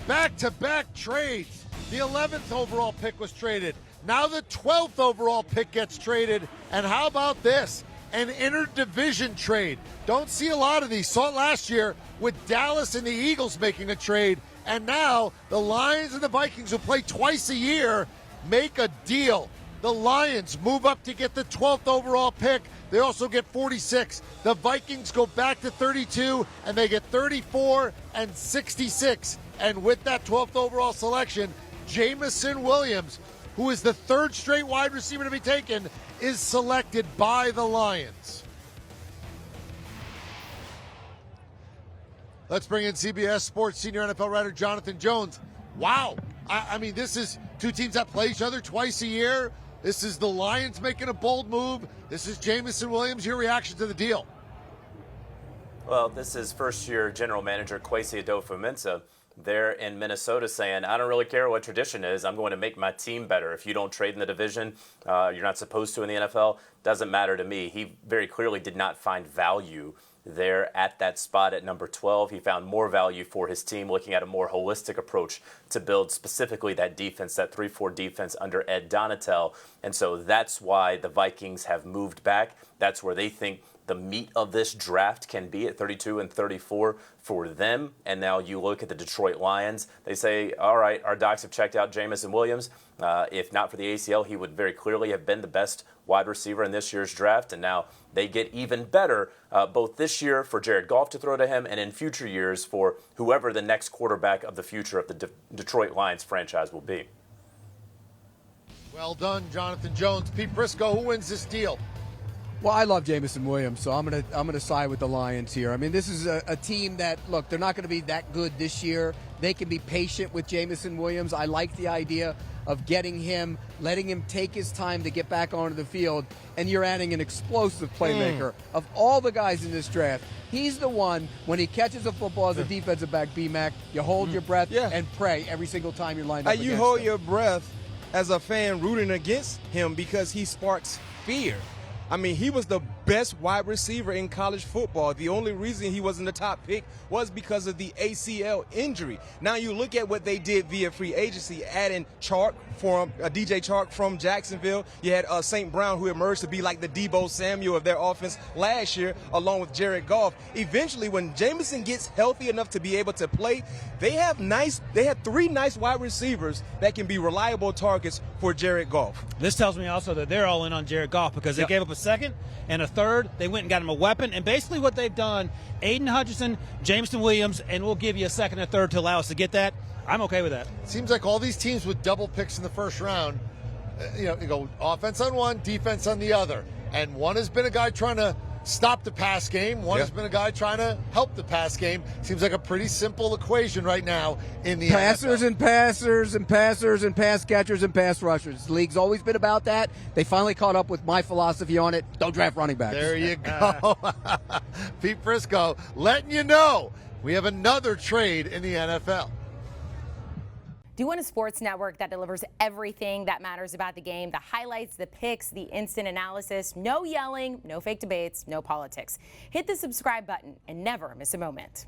back-to-back trades. The 11th overall pick was traded. Now the 12th overall pick gets traded. And how about this? An interdivision trade. Don't see a lot of these. Saw it last year with Dallas and the Eagles making a trade. And now the Lions and the Vikings, who play twice a year, make a deal. The Lions move up to get the 12th overall pick. They also get 46. The Vikings go back to 32, and they get 34 and 66. And with that 12th overall selection, Jameson Williams, who is the third straight wide receiver to be taken, is selected by the Lions. Let's bring in CBS Sports senior NFL writer Jonathan Jones. Wow. I mean, this is two teams that play each other twice a year. This is the Lions making a bold move. This is Jameson Williams. Your reaction to the deal? Well, this is first-year general manager Kwesi Adofo-Mensah there in Minnesota saying, I don't really care what tradition is. I'm going to make my team better. If you don't trade in the division, you're not supposed to in the NFL. Doesn't matter to me. He very clearly did not find value there at that spot at number 12. He found more value for his team, looking at a more holistic approach to build specifically that defense, that 3-4 defense under Ed Donatel. And so that's why the Vikings have moved back. That's where they think the meat of this draft can be at 32 and 34 for them. And now you look at the Detroit Lions. They say, all right, our docs have checked out Jameson Williams. If not for the ACL, he would very clearly have been the best wide receiver in this year's draft. And now they get even better both this year for Jared Goff to throw to him and in future years for whoever the next quarterback of the future of the Detroit Lions franchise will be. Well done, Jonathan Jones. Pete Prisco, who wins this deal? Well, I love Jameson Williams, so I'm gonna side with the Lions here. I mean, this is a team that, look, they're not going to be that good this year. They can be patient with Jameson Williams. I like the idea of getting him, letting him take his time to get back onto the field, and you're adding an explosive playmaker. Of all the guys in this draft, he's the one, when he catches a football as a defensive back, B-Mac, you hold your breath and pray every single time you're lined up against You hold him. your breath as a fan rooting against him because he sparks fear. I mean, he was the best wide receiver in college football. The only reason he wasn't the top pick was because of the ACL injury. Now you look at what they did via free agency, adding Chark from DJ Chark from Jacksonville. You had St. Brown, who emerged to be like the Deebo Samuel of their offense last year, along with Jared Goff. Eventually, when Jameson gets healthy enough to be able to play, they have three nice wide receivers that can be reliable targets for Jared Goff. This tells me also that they're all in on Jared Goff because they gave up a second and a third. They went and got him a weapon. And basically what they've done, Aiden Hutchinson, Jameson Williams, and we'll give you a second and a third to allow us to get that. I'm okay with that. Seems like all these teams with double picks in the first round, you go offense on one, defense on the other. And one has been a guy trying to stop the pass game. One has been a guy trying to help the pass game. Seems like a pretty simple equation right now in the Passers NFL. and passers and passers and pass catchers and pass rushers. The league's always been about that. They finally caught up with my philosophy on it. Don't draft running backs. There you go. Pete Prisco letting you know we have another trade in the NFL. Do you want a sports network that delivers everything that matters about the game? The highlights, the picks, the instant analysis, no yelling, no fake debates, no politics. Hit the subscribe button and never miss a moment.